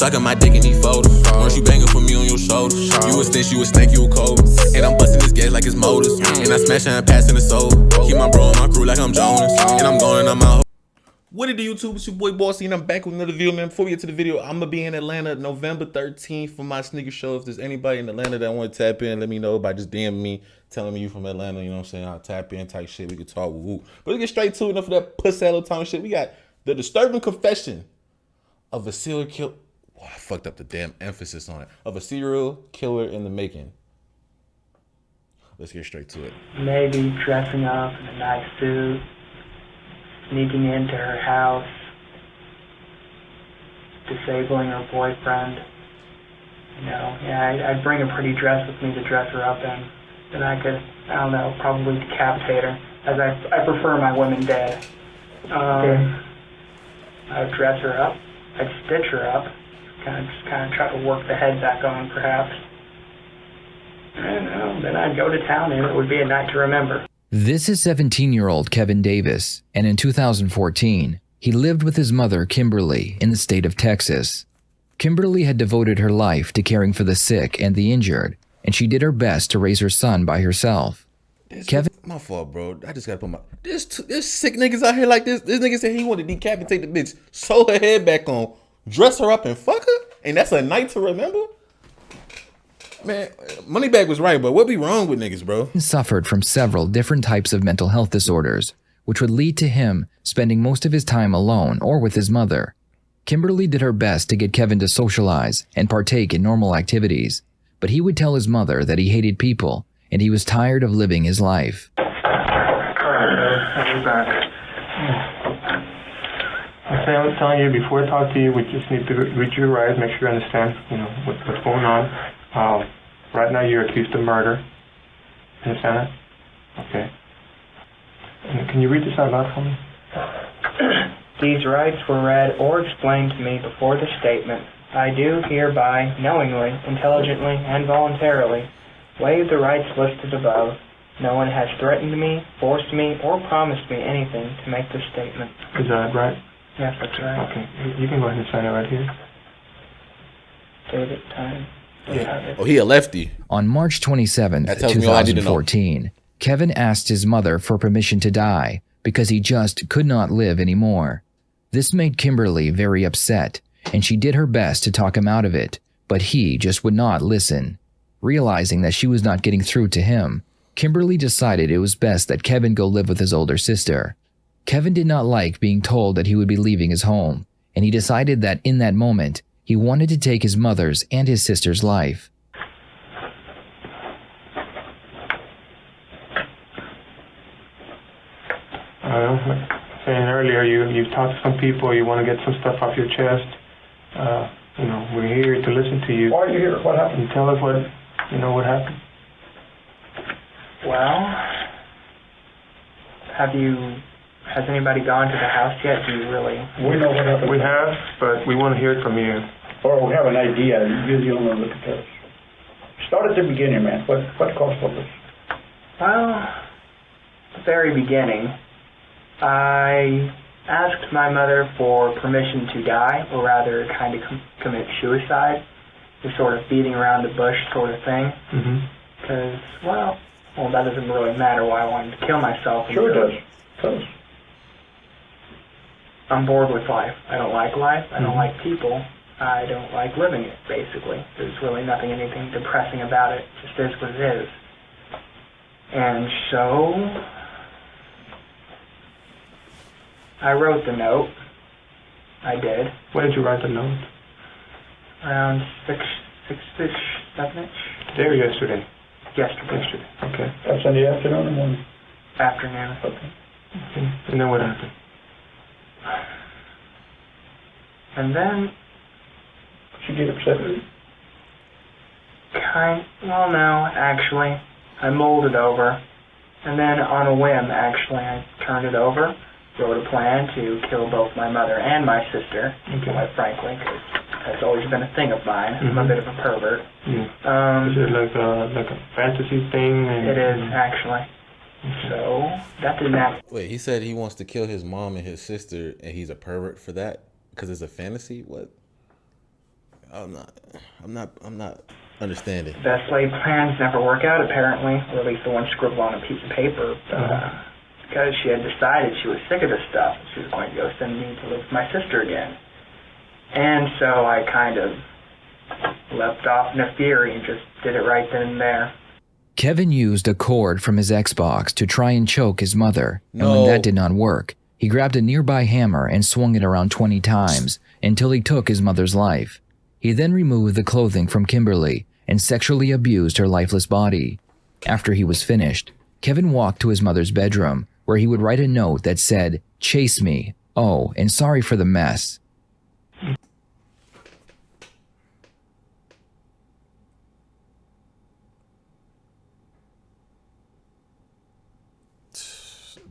sucking my dick in these photos. Once you banging for me on your shoulder, you a stench, you a stank, you a cold. And I'm busting this gas like it's motors. And I smash and passing the soul. Keep my bro and my crew like I'm Jonas. And I'm going on my. What it do, YouTube? It's your boy Bossni, and I'm back with another video, man. Before we get to the video, I'm gonna be in Atlanta November 13th for my sneaker show. If there's anybody in Atlanta that want to tap in, let me know by just DM me, telling me you from Atlanta. You know what I'm saying? I'll tap in, type shit. We can talk. Woo. But let's get straight to it. Enough of that pussy little tongue shit. We got the disturbing confession of a serial killer. Oh, I fucked up the damn emphasis on it. Of a serial killer in the making. Let's get straight to it. Maybe dressing up in a nice suit, sneaking into her house, disabling her boyfriend. You know, yeah, I'd bring a pretty dress with me to dress her up in. Then I could, I don't know, probably decapitate her, as I prefer my women dead. I'd dress her up, I'd stitch her up, kind of try to work the head back on, perhaps. And then I'd go to town, and it would be a night to remember. This is 17-year-old Kevin Davis, and in 2014, he lived with his mother, Kimberly, in the state of Texas. Kimberly had devoted her life to caring for the sick and the injured, and she did her best to raise her son by herself. Kevin, my fault, bro. I just gotta put my there's sick niggas out here like this. This nigga said he wanted to decapitate the bitch, sew her head back on, dress her up, and fuck her, and that's a night to remember. Man, Moneybag was right, but what be wrong with niggas, bro? Suffered from several different types of mental health disorders, which would lead to him spending most of his time alone or with his mother. Kimberly did her best to get Kevin to socialize and partake in normal activities, but he would tell his mother that he hated people and he was tired of living his life. I'll be back. I was telling you before I talk to you, we just need to read your eyes, make sure you understand, what's going on. Right now you're accused of murder. Understand that? Okay. And can you read this out loud for me? These rights were read or explained to me before the statement. I do hereby, knowingly, intelligently, and voluntarily, waive the rights listed above. No one has threatened me, forced me, or promised me anything to make this statement. Is that right? Yes, that's right. Okay. You can go ahead and sign it right here. Date it, time. Yeah. Oh, he a lefty. On March 27, 2014, Kevin asked his mother for permission to die because he just could not live anymore. This made Kimberly very upset, and she did her best to talk him out of it, but he just would not listen. Realizing that she was not getting through to him, Kimberly decided it was best that Kevin go live with his older sister. Kevin did not like being told that he would be leaving his home, and he decided that in that moment, he wanted to take his mother's and his sister's life. Like saying earlier, you've talked to some people, you want to get some stuff off your chest. We're here to listen to you. Why are you here? What happened? Tell us what happened. Well, has anybody gone to the house yet? Do you really? We know what happened. We have, but we want to hear it from you. Or we have an idea. You don't know, look at this. Start at the beginning, man. What caused all this? Well, the very beginning, I asked my mother for permission to die, or rather kind of commit suicide, the sort of beating around the bush sort of thing. Because, well, that doesn't really matter why I wanted to kill myself. Sure it does. Tell us. I'm bored with life. I don't like life. I don't like people. I don't like living it, basically. There's really anything depressing about it. It just is what it is. And so I wrote the note. I did. When did you write the note? Around 6-ish, 7-ish. Today or yesterday? Yesterday. Okay. That's in the afternoon or morning? Afternoon. Okay. And then what happened? And then She get upset with you? Well, no, actually. I mulled it over. And then on a whim, actually, I turned it over, wrote a plan to kill both my mother and my sister, quite frankly, because that's always been a thing of mine. I'm a bit of a pervert. Is it like a fantasy thing? It is, actually. So, that didn't happen. Wait, he said he wants to kill his mom and his sister, and he's a pervert for that? Because it's a fantasy? What? I'm not understanding. Best laid plans never work out, apparently, or at least the one scribbled on a piece of paper. Because she had decided she was sick of this stuff. She was going to go send me to live with my sister again. And so I kind of leapt off in a fury and just did it right then and there. Kevin used a cord from his Xbox to try and choke his mother, and when that did not work, he grabbed a nearby hammer and swung it around 20 times until he took his mother's life. He then removed the clothing from Kimberly and sexually abused her lifeless body. After he was finished, Kevin walked to his mother's bedroom, where he would write a note that said, "Chase me. Oh, and sorry for the mess."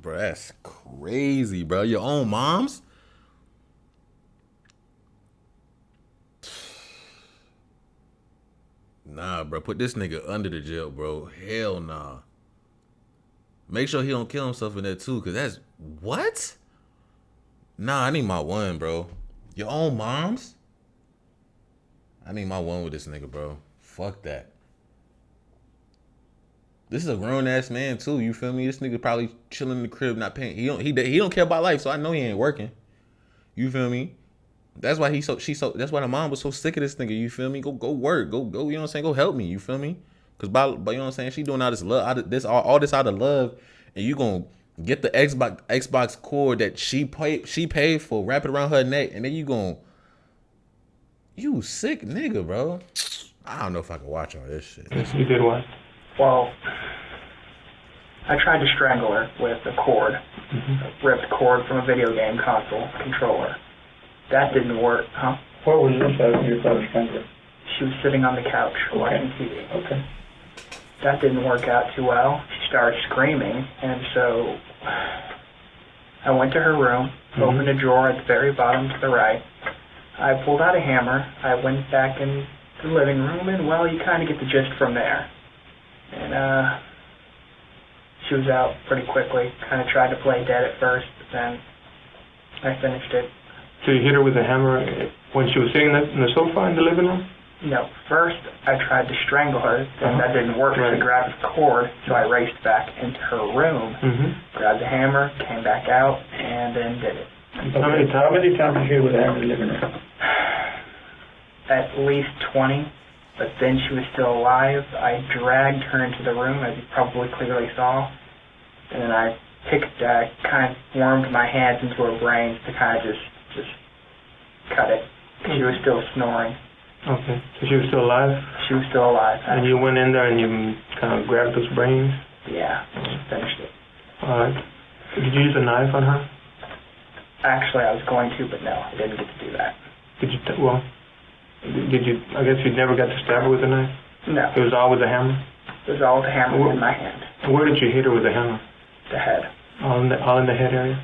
Bro, that's crazy, bro. Your own moms? Nah, bro. Put this nigga under the jail, bro. Hell nah. Make sure he don't kill himself in there too, because that's... What? Nah, I need my one, bro. Your own moms? I need my one with this nigga, bro. Fuck that. This is a grown-ass man, too. You feel me? This nigga probably chilling in the crib, not paying. He don't care about life, so I know he ain't working. You feel me? That's why that's why the mom was so sick of this nigga. You feel me? Go work. Go, you know what I'm saying? Go help me. You feel me? Because by you know what I'm saying? She doing all this love, all this out of love, and you gonna get the Xbox cord that she paid for, wrap it around her neck, and then you sick nigga, bro. I don't know if I can watch all this shit. You did what? Well, I tried to strangle her with a cord, a ripped cord from a video game console controller. That didn't work, huh? What was this as you tried to strangle her? She was sitting on the couch watching TV. Okay. That didn't work out too well. She started screaming, and so I went to her room, opened a drawer at the very bottom to the right. I pulled out a hammer. I went back in the living room, and, well, you kind of get the gist from there. And she was out pretty quickly. Kind of tried to play dead at first, but then I finished it. So you hit her with a hammer when she was sitting in the sofa in the living room? No, first I tried to strangle her, then that didn't work, so I grabbed the cord, so I raced back into her room, grabbed the hammer, came back out, and then did it. How many times did you hit with a hammer in the living room? At least 20, but then she was still alive. I dragged her into the room, as you probably clearly saw, and then I kind of warmed my hands into her brains to kind of just cut it. She was still snoring. Okay, so she was still alive? She was still alive. And you went in there and you kind of grabbed those brains? Yeah, finished it. Alright. Did you use a knife on her? Actually, I was going to, but no, I didn't get to do that. Did you, I guess you never got to stab her with a knife? No. It was all with a hammer? It was all with a hammer in my hand. Where did you hit her with the hammer? The head. All in the head area?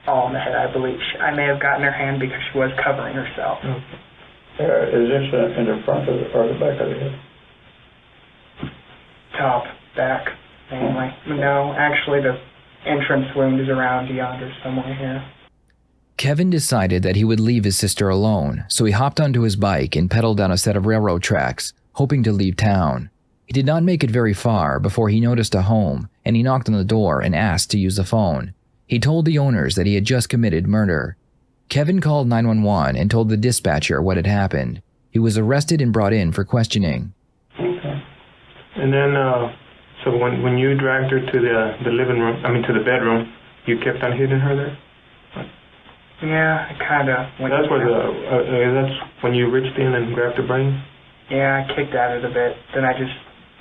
All in the head, I believe. I may have gotten her hand because she was covering herself. Okay. Is this in the front or the back of the head? Top, back, mainly. No, actually the entrance wound is around yonder somewhere here. Kevin decided that he would leave his sister alone, so he hopped onto his bike and pedaled down a set of railroad tracks, hoping to leave town. He did not make it very far before he noticed a home, and he knocked on the door and asked to use the phone. He told the owners that he had just committed murder. Kevin called 911 and told the dispatcher what had happened. He was arrested and brought in for questioning. Okay. And then, so when you dragged her to the living room, to the bedroom, you kept on hitting her there? Yeah, I kind of went. That's where that's when you reached in and grabbed the brain? Yeah, I kicked at it a bit. Then I just,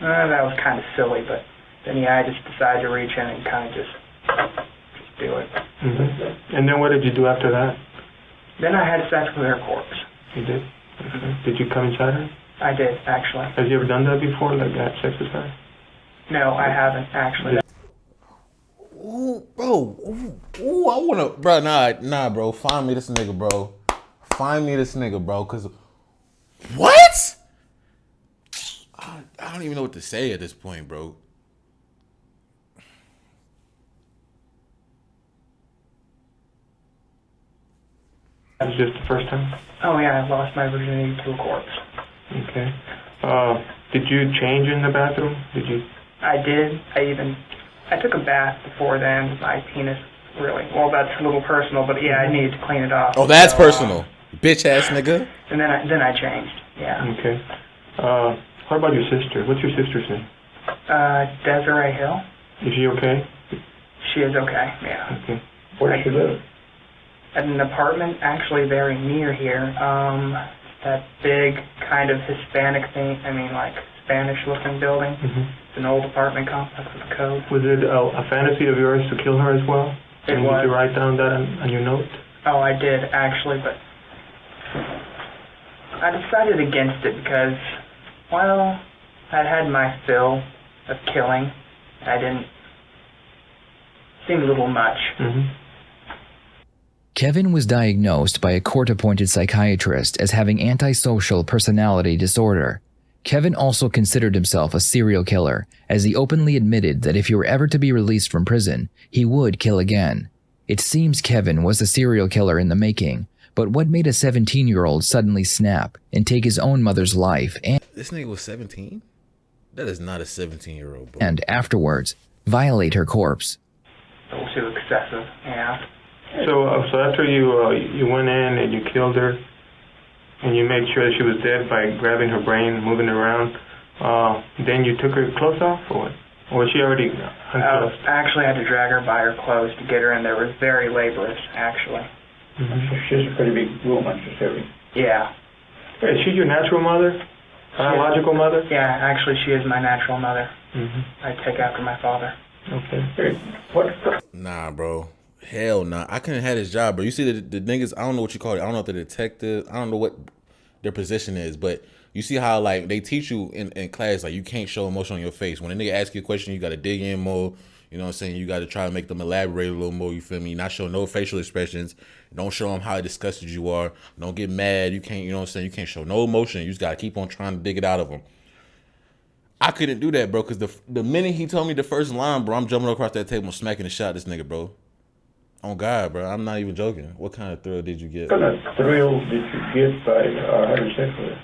that was kind of silly, but then I just decided to reach in and kind of just do it. And then what did you do after that? Then I had sex with her corpse. You did? Okay. Did you come inside her? I did, actually. Have you ever done that before, like had sex with her? No, I haven't, actually. Ooh, bro. Ooh, I wanna, bro. Nah, bro. Find me this nigga, bro. Find me this nigga, bro. Cause what? I don't even know what to say at this point, bro. That was just the first time? Oh yeah, I lost my virginity to a corpse. Okay. Did you change in the bathroom? Did you? I did. I took a bath before then. My penis really, well, that's a little personal, but yeah, I needed to clean it off. Oh, that's personal. Bitch ass nigga. And then I changed. Yeah. Okay. What about your sister? What's your sister's name? Desiree Hill. Is she okay? She is okay. Yeah. Okay. Where does she live? At an apartment actually very near here. That big kind of Hispanic thing. I mean, like Spanish-looking building. It's an old apartment complex with a code. Was it a fantasy of yours to kill her as well? It was. Did you write down that on your note? Oh, I did actually, but I decided against it because, well, I'd had my fill of killing. I didn't. Seemed a little much. Kevin was diagnosed by a court-appointed psychiatrist as having antisocial personality disorder. Kevin also considered himself a serial killer, as he openly admitted that if he were ever to be released from prison, he would kill again. It seems Kevin was a serial killer in the making, but what made a 17-year-old suddenly snap and take his own mother's life This nigga was 17? That is not a 17-year-old, bro. and afterwards violate her corpse? A little too excessive, yeah. So after you went in and you killed her, and you made sure that she was dead by grabbing her brain, moving her around, then you took her clothes off, or what? Or was she already unclothed? Actually, I had to drag her by her clothes to get her in there. It was very laborious, actually. So she's a pretty big woman, she's heavy. Yeah. Is she your natural mother? Biological mother? Yeah, actually, she is my natural mother. I take after my father. Okay. Hey, what? Nah, bro. Hell nah. I couldn't have his job, bro. You see the niggas, I don't know what you call it. I don't know if they're detectives. I don't know what their position is, but you see how, like, they teach you in class, like, you can't show emotion on your face. When a nigga asks you a question, you got to dig in more. You know what I'm saying? You got to try to make them elaborate a little more, you feel me? Not show no facial expressions. Don't show them how disgusted you are. Don't get mad. You can't, you know what I'm saying? You can't show no emotion. You just got to keep on trying to dig it out of them. I couldn't do that, bro, because the minute he told me the first line, bro, I'm jumping across that table and smacking the shot at this nigga, bro. On God, bro. I'm not even joking. What kind of thrill did you get? What kind of thrill did you get by having sex with her?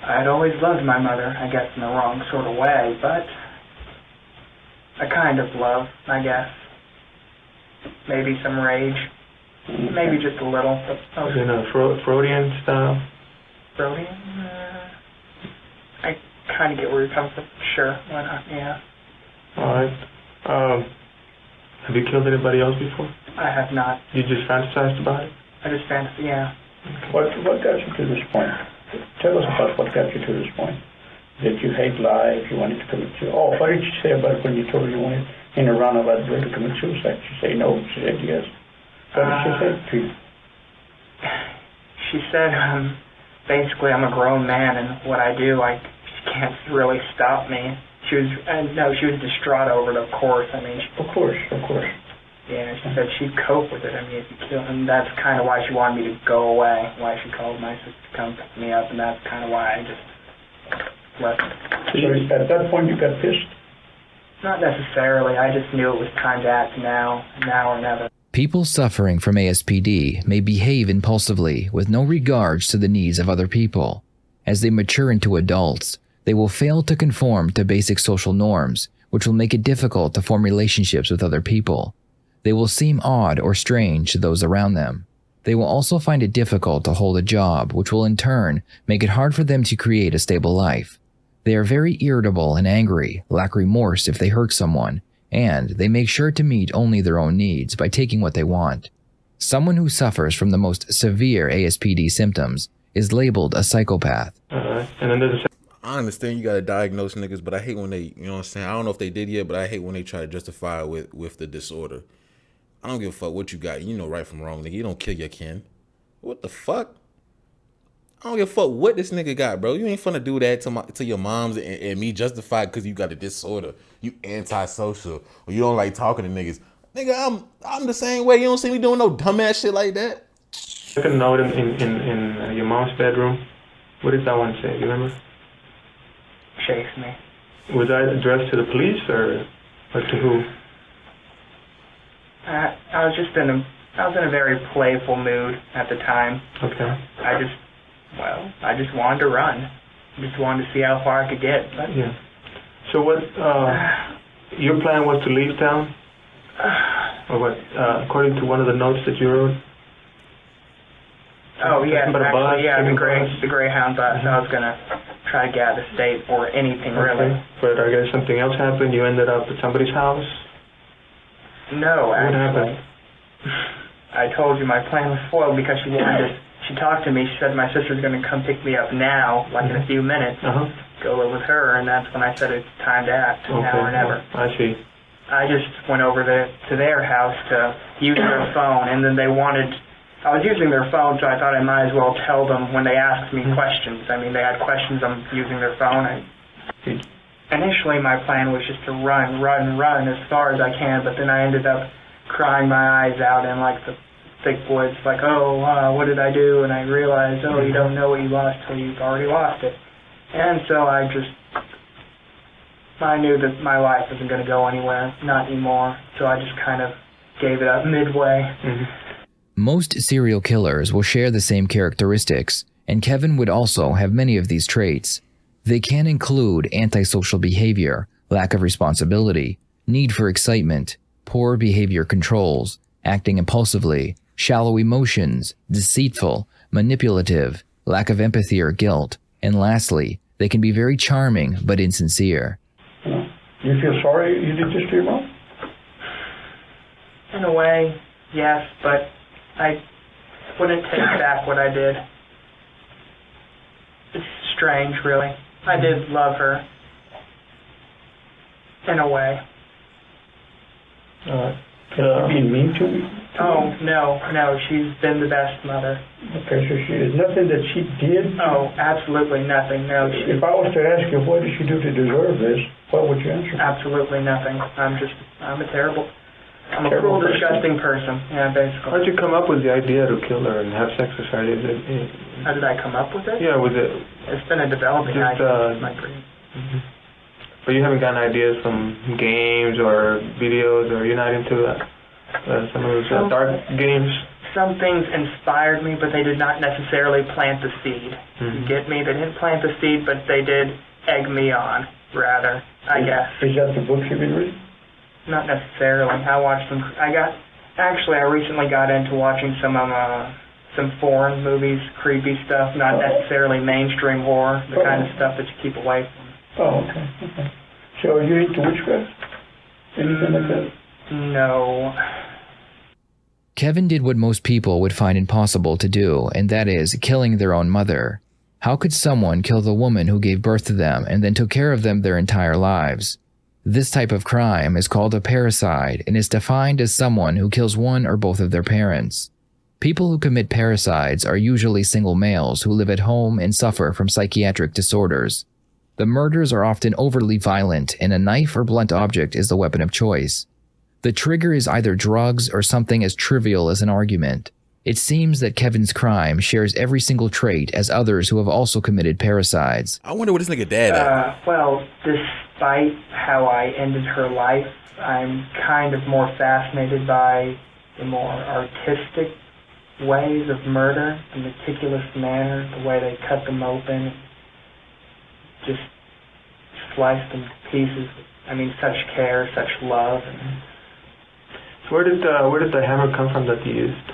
I'd always loved my mother, I guess in the wrong sort of way, but a kind of love, I guess. Maybe some rage. Maybe just a little. But In a Freudian style? Freudian? I kind of get where you're coming from. Sure, why not? Yeah. All right. Have you killed anybody else before? I have not. You just fantasized about it? I just fantasy, yeah. What got you to this point? Tell us about what got you to this point. Did you hate life? You wanted to commit suicide? Oh, what did you say about when you told her you went in a roundabout way to commit suicide? She said no. She said yes. What did she say to you? She said, basically, I'm a grown man, and what I do, she can't really stop me. She was distraught over it, of course. I mean, Of course. yeah, she said she'd cope with it. I mean, if you kill him, that's kind of why she wanted me to go away, why she called my sister to come pick me up, and that's kind of why I just left. So at that point you got pissed? Not necessarily. I just knew it was time to act now or never. People suffering from ASPD may behave impulsively with no regards to the needs of other people. As they mature into adults, they will fail to conform to basic social norms, which will make it difficult to form relationships with other people. They will seem odd or strange to those around them. They will also find it difficult to hold a job, which will in turn make it hard for them to create a stable life. They are very irritable and angry, lack remorse if they hurt someone, and they make sure to meet only their own needs by taking what they want. Someone who suffers from the most severe ASPD symptoms is labeled a psychopath. And then there's I understand you gotta diagnose niggas, but I hate when they, you know what I'm saying? I don't know if they did yet, but I hate when they try to justify it with the disorder. I don't give a fuck what you got. You know right from wrong, nigga. You don't kill your kin. What the fuck? I don't give a fuck what this nigga got, bro. You ain't finna do that to your moms and me justified because you got a disorder. You antisocial. Or you don't like talking to niggas. Nigga, I'm the same way. You don't see me doing no dumbass shit like that. took a note in your mom's bedroom. What did that one say? You remember? Chase me. Was that addressed to the police or to who? I was in a very playful mood at the time. Okay. I just wanted to run. I just wanted to see how far I could get. But yeah. So what, your plan was to leave town? Or what, according to one of the notes that you wrote? Oh, yeah, actually, yeah, the Greyhound bus. Mm-hmm. I was going to try to get out of the state or anything, really. But I guess something else happened. You ended up at somebody's house? No, actually. What happened? I told you my plan was foiled because she talked to me. She said my sister's going to come pick me up now, like in a few minutes, go live with her, and that's when I said it's time to act, now or never. I see. I just went over to their house to use their phone, and then I was using their phone, so I thought I might as well tell them when they asked me questions. I mean, they had questions, I'm using their phone. Initially, my plan was just to run as far as I can, but then I ended up crying my eyes out in, like, the thick woods, like, what did I do? And I realized, you don't know what you lost till you've already lost it. And so I knew that my life wasn't going to go anywhere, not anymore, so I just kind of gave it up midway. Most serial killers will share the same characteristics, and Kevin would also have many of these traits. They can include antisocial behavior, lack of responsibility, need for excitement, poor behavior controls, acting impulsively, shallow emotions, deceitful, manipulative, lack of empathy or guilt, and lastly, they can be very charming but insincere. You feel sorry you did this to your mom? In a way, yes, but I wouldn't take back what I did. It's strange, really. I did love her. In a way. Can you be mean to me? Oh, no, she's been the best mother. Okay, so there's nothing that she did? Oh, absolutely nothing, no. If I was to ask you, what did she do to deserve this, what would you answer? Absolutely nothing. I'm a cruel, disgusting person. Yeah, basically. How did you come up with the idea to kill her and have sex with her? How did I come up with it? Yeah, was it? It's been a developing idea. It's my dream. But you haven't gotten ideas from games or videos, or you're not into some of those dark games? Some things inspired me, but they did not necessarily plant the seed. You get me? They didn't plant the seed, but they did egg me on, rather, I guess. Is that the books you've been reading? Not necessarily. I watched them. I recently got into watching some foreign movies, creepy stuff, not necessarily mainstream horror, the kind of stuff that you keep away from. Oh, okay. So are you into witchcraft? Anything like that? No. Kevin did what most people would find impossible to do, and that is killing their own mother. How could someone kill the woman who gave birth to them and then took care of them their entire lives? This type of crime is called a parricide and is defined as someone who kills one or both of their parents. People who commit parricides are usually single males who live at home and suffer from psychiatric disorders. The murders are often overly violent, and a knife or blunt object is the weapon of choice. The trigger is either drugs or something as trivial as an argument. It seems that Kevin's crime shares every single trait as others who have also committed parricides. I wonder what this nigga dad at. Well, despite how I ended her life, I'm kind of more fascinated by the more artistic ways of murder, the meticulous manner, the way they cut them open, just sliced them to pieces. I mean, such care, such love. So where did the hammer come from that you used?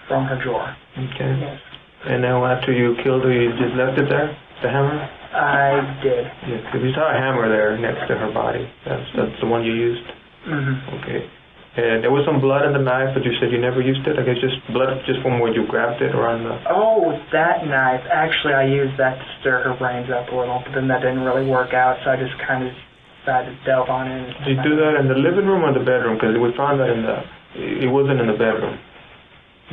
From her drawer. Okay. Yes. And then after you killed her, you just left it there, the hammer? I did. Yes, because you saw a hammer there next to her body. That's the one you used? Okay. And there was some blood in the knife, but you said you never used it? I guess just blood just from where you grabbed it around the... Oh, that knife. Actually, I used that to stir her brains up a little, but then that didn't really work out, so I just kind of decided to delve on in. Did you do that in the living room or the bedroom? Because we found that it wasn't in the bedroom.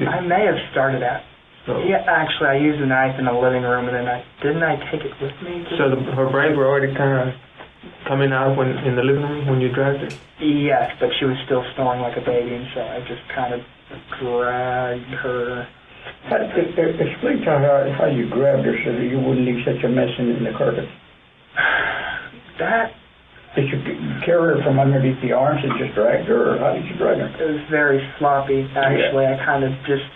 I may have started out. So, yeah, actually, I used the knife in the living room, and then didn't I take it with me? So her brains were already kind of coming out in the living room when you dragged her? Yes, but she was still snoring like a baby, and so I just kind of dragged her. Explain to her how you grabbed her so that you wouldn't leave such a mess in the carpet. That... Did you carry her from underneath the arms and just drag her, or how did you drag her? It was very sloppy, actually. I kind of just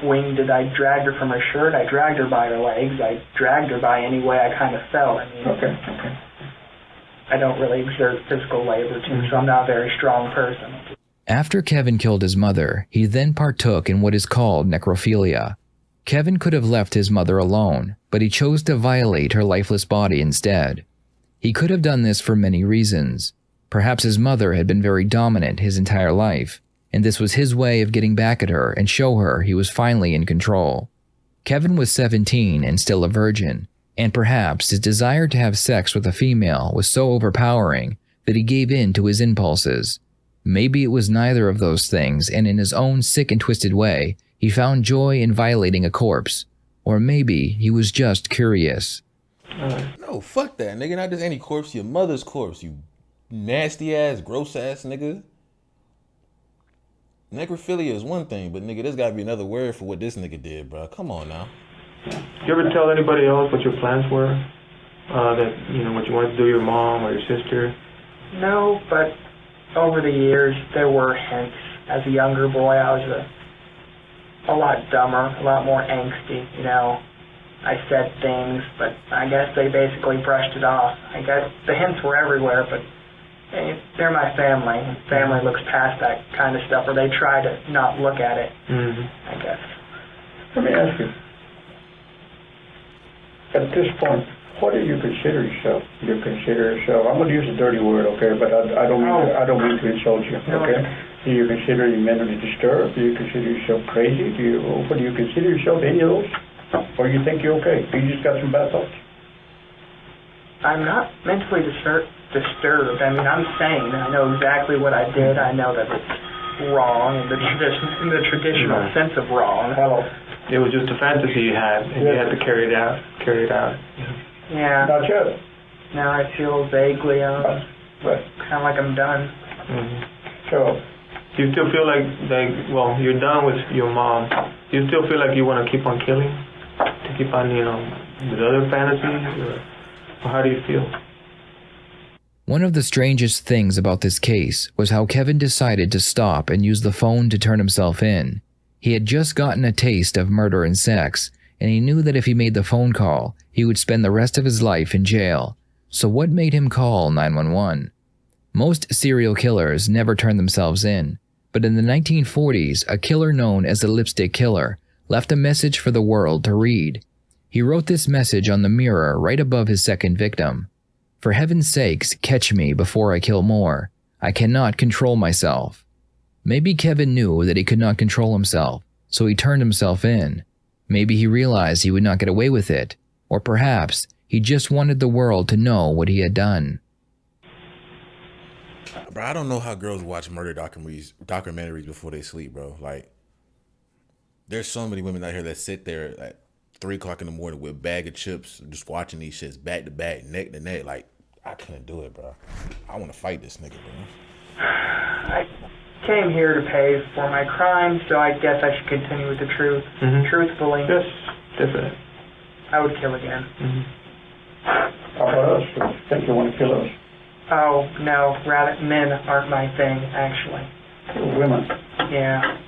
winged it. I dragged her from her shirt. I dragged her by her legs. I dragged her by any way I kind of felt. I mean, Okay. I don't really exert physical labor too, so I'm not a very strong person. After Kevin killed his mother, he then partook in what is called necrophilia. Kevin could have left his mother alone, but he chose to violate her lifeless body instead. He could have done this for many reasons. Perhaps his mother had been very dominant his entire life, and this was his way of getting back at her and show her he was finally in control. Kevin was 17 and still a virgin, and perhaps his desire to have sex with a female was so overpowering that he gave in to his impulses. Maybe it was neither of those things, and in his own sick and twisted way, he found joy in violating a corpse. Or maybe he was just curious. No, fuck that, nigga. Not just any corpse, your mother's corpse, you nasty ass, gross ass nigga. Necrophilia is one thing, but nigga, there's gotta be another word for what this nigga did, bro. Come on now. You ever tell anybody else what your plans were? That, you know, what you wanted to do to your mom or your sister? No, but over the years, there were hints. As a younger boy, I was a lot dumber, a lot more angsty, you know. I said things, but I guess they basically brushed it off. I guess the hints were everywhere, but they're my family. Family looks past that kind of stuff, or they try to not look at it, I guess. Let me ask you, at this point, what do you consider yourself? You consider yourself, I'm going to use a dirty word, okay, but I don't mean to insult you, okay? Do you consider you mentally disturbed? Do you consider yourself crazy? What do you consider yourself, any of those? Or you think you're okay? You just got some bad thoughts? I'm not mentally disturbed. I mean, I'm sane. I know exactly what I did. I know that it's wrong in the traditional sense of wrong. Hello. It was just a fantasy you had, and you had to carry it out. Yeah. Not yet. Now I feel vaguely, kind of like I'm done. So, do you still feel like, well, you're done with your mom. Do you still feel like you want to keep on killing? To keep on, you know, with other fantasies? Or how do you feel? One of the strangest things about this case was how Kevin decided to stop and use the phone to turn himself in. He had just gotten a taste of murder and sex, and he knew that if he made the phone call, he would spend the rest of his life in jail. So what made him call 911? Most serial killers never turn themselves in, but in the 1940s, a killer known as the Lipstick Killer left a message for the world to read. He wrote this message on the mirror right above his second victim. "For heaven's sakes, catch me before I kill more. I cannot control myself." Maybe Kevin knew that he could not control himself, so he turned himself in. Maybe he realized he would not get away with it, or perhaps he just wanted the world to know what he had done. Bro, I don't know how girls watch murder documentaries before they sleep, bro. Like, there's so many women out here that sit there at 3 o'clock in the morning with a bag of chips, just watching these shits back to back, neck to neck. Like, I couldn't do it, bro. I want to fight this nigga, bro. I came here to pay for my crime, so I guess I should continue with the truth. Truthfully. Yes, definitely. I would kill again. How about us? I think you want to kill us. Oh, no, rather, men aren't my thing, actually. Women. Yeah.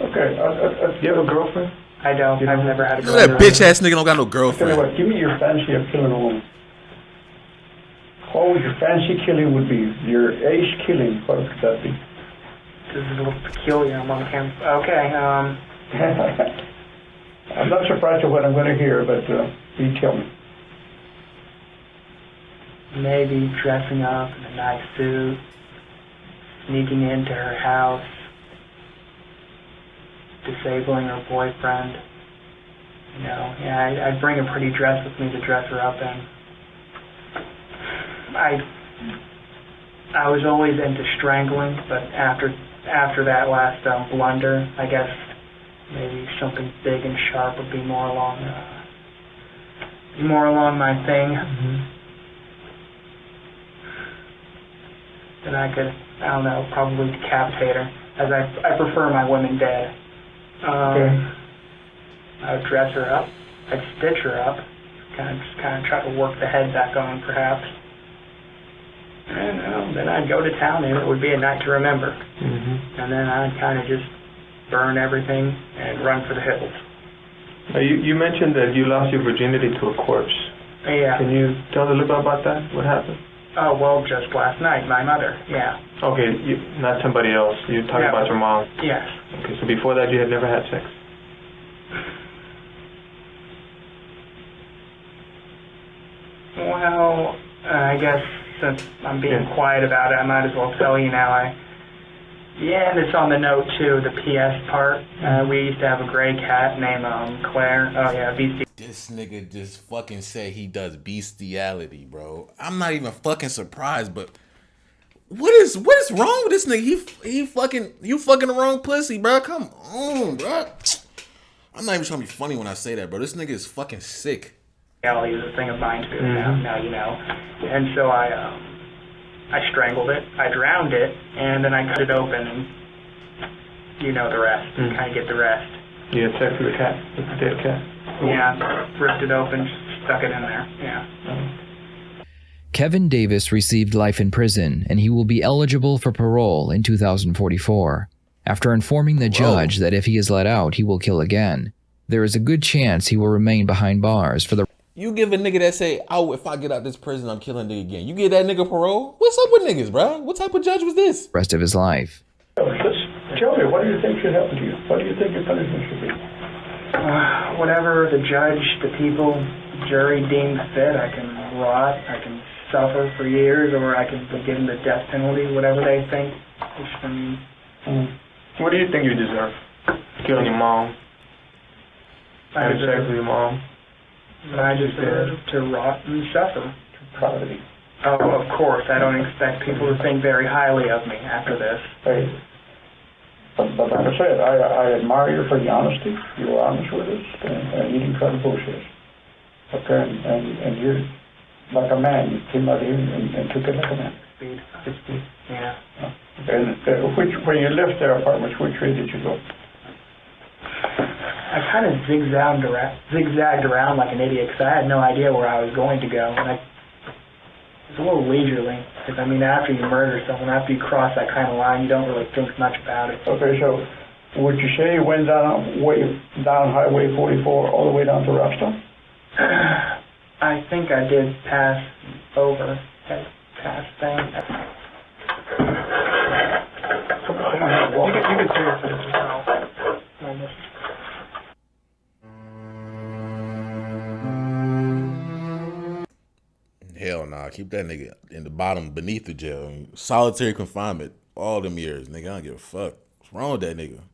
Okay. Do you have a girlfriend? I don't. I've never had a Look at that girlfriend. bitch ass nigga don't got no Tell you girlfriend. what, give me your fantasy of killing a woman. What would your fantasy killing would be? Your ace killing, what would that be? This is a little peculiar. I'm on camera. Okay, I'm not surprised at what I'm going to hear, but you tell me. maybe dressing up in a nice suit, sneaking into her house, disabling her boyfriend. You know, yeah, I'd bring a pretty dress with me to dress her up in. I was always into strangling, but after that last blunder, I guess maybe something big and sharp would be more along my thing. Mm-hmm. Then I could, I don't know, probably decapitate her, as I prefer my women dead. I would dress her up, I'd stitch her up, kind of try to work the head back on, perhaps. And then I'd go to town, and it would be a night to remember. And then I'd kind of just burn everything and run for the hills. You mentioned that you lost your virginity to a corpse. Yeah. Can you tell a little bit about that? What happened? Oh, well, just last night, my mother, yeah. Okay, not somebody else. You're talking about your mom. Yes. Okay, so before that you had never had sex? Well, I guess since I'm being quiet about it, I might as well tell you now. And it's on the note too, the PS part. We used to have a gray cat named Claire. Oh yeah, Beastie. This nigga just fucking said he does bestiality, bro. I'm not even fucking surprised, but what is wrong with this nigga? You fucking the wrong pussy, bro. Come on, bro. I'm not even trying to be funny when I say that, bro. This nigga is fucking sick. Bestiality is a thing of mine too. Now you know. And so I strangled it, I drowned it, and then I cut it open, and you know the rest. Kind of get the rest. You had sex with the cat, with the dead cat? Yeah, ripped it open, stuck it in there, yeah. Kevin Davis received life in prison, and he will be eligible for parole in 2044. After informing the judge that if he is let out, he will kill again, there is a good chance he will remain behind bars for the... You give a nigga that say, oh, if I get out this prison, I'm killing nigga again. You give that nigga parole? What's up with niggas, bro? What type of judge was this? Rest of his life. Tell me, what do you think should happen to you? What do you think your punishment should be? Whatever the judge, the people, jury deems fit. I can rot, I can suffer for years, or I can be given the death penalty, whatever they think is for me. What do you think you deserve? Killing your mom? Having sex with your mom? I deserve to rot and suffer. Poverty. Oh, of course. I don't expect people to think very highly of me after this. Hey, but like I said, I admire you for the honesty. You were honest with us, and you didn't try to bullshit. Okay, and you're like a man. You came out here and took it like a man. Speed. Yeah. And when you left their apartments, which way did you go? I kind of zigzagged around like an idiot because I had no idea where I was going to go. And it's a little leisurely because, I mean, after you murder someone, after you cross that kind of line, you don't really think much about it. Okay, so would you say you went down Highway 44 all the way down to Rockstone? I think I did pass over that past thing. Come on, walk. You can see it for yourself. Hell nah, keep that nigga in the bottom beneath the jail. Solitary confinement all them years, nigga. I don't give a fuck. What's wrong with that nigga? What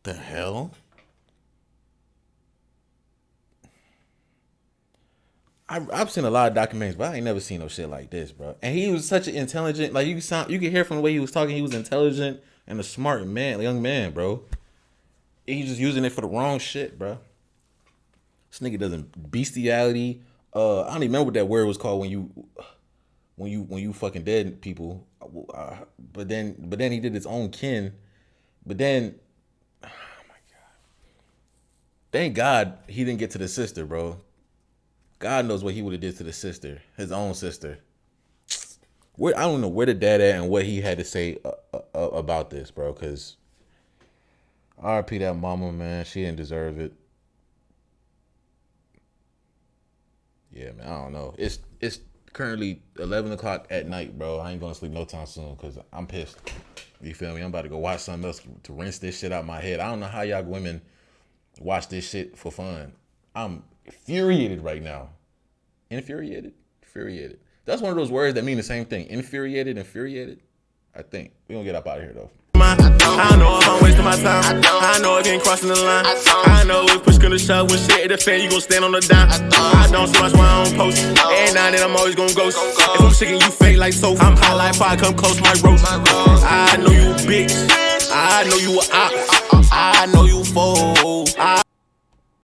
the hell? I've seen a lot of documentaries, but I ain't never seen no shit like this, bro. And he was such an intelligent, like you could hear from the way he was talking, he was intelligent and a smart man, young man, bro. He's just using it for the wrong shit, bro. This nigga doesn't bestiality. I don't even remember what that word was called when you fucking dead people. But then he did his own kin. But then, oh my God. Thank God he didn't get to the sister, bro. God knows what he would have did to the sister, his own sister. I don't know where the dad at and what he had to say about this, bro. Cause RIP that mama, man. She didn't deserve it. Yeah, man, I don't know. It's currently 11 o'clock at night, bro. I ain't gonna sleep no time soon because I'm pissed. You feel me? I'm about to go watch something else to rinse this shit out my head. I don't know how y'all women watch this shit for fun. I'm infuriated right now. Infuriated? Infuriated. That's one of those words that mean the same thing. Infuriated, infuriated. I think. We're gonna get up out of here, though. I know if I'm wasting my time. I know if you ain't crossing the line. I know if push gonna shove when shit hit the fan, you gon' stand on the dime. I don't see much why I don't post. Every now and then I'm always gon' ghost. If I'm sick and you fake like soap, I'm high like fire, come close my roast. I know you a bitch. I know you a op. I know you a fool.